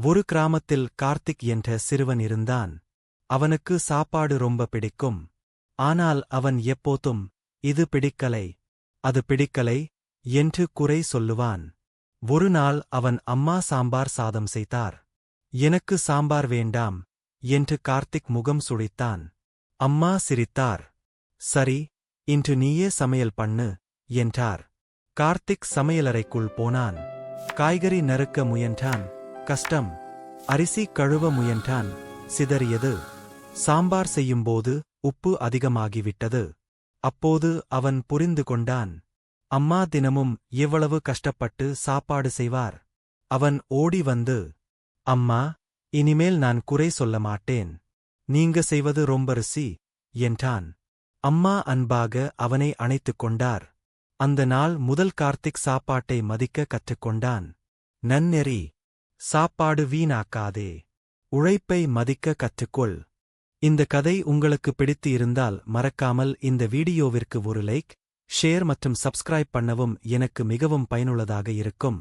ஒரு கிராமத்தில் கார்த்திக் என்ற சிறுவன் இருந்தான். அவனுக்கு சாப்பாடு ரொம்ப பிடிக்கும். ஆனால் அவன் எப்போதும் இது பிடிக்கலை, அது பிடிக்கலை என்று குறை சொல்லுவான். ஒரு நாள் அவன் அம்மா சாம்பார் சாதம் செய்தார். எனக்கு சாம்பார் வேண்டாம் என்று கார்த்திக் முகம் சுழித்தான். அம்மா சிரித்தார். சரி, இன்று நீயே சமையல் பண்ணு என்றார். கார்த்திக் சமையலறைக்குள் போனான். காய்கறி நறுக்க முயன்றான். கஷ்டம். அரிசி கழுவ முயன்றான். சிதறியது. சாம்பார் செய்யும்போது உப்பு அதிகமாகிவிட்டது. அப்போது அவன் புரிந்து கொண்டான். அம்மா தினமும் எவ்வளவு கஷ்டப்பட்டு சாப்பாடு செய்வார். அவன் ஓடி வந்து, அம்மா, இனிமேல் நான் குறை சொல்ல மாட்டேன். நீங்க செய்வது ரொம்ப ருசி என்றான். அம்மா அன்பாக அவனை அணைத்துக் கொண்டார். அந்த நாள் முதல் கார்த்திக் சாப்பாட்டை மதிக்க கற்றுக்கொண்டான். நன்னெறி. சாப்பாடு வீணாக்காதே. உழைப்பை மதிக்க கற்றுக்கொள். இந்த கதை உங்களுக்கு பிடித்து இருந்தால் மறக்காமல் இந்த வீடியோவிற்கு ஒரு லைக், ஷேர் மற்றும் சப்ஸ்கிரைப் பண்ணவும் எனக்கு மிகவும் பயனுள்ளதாக இருக்கும்.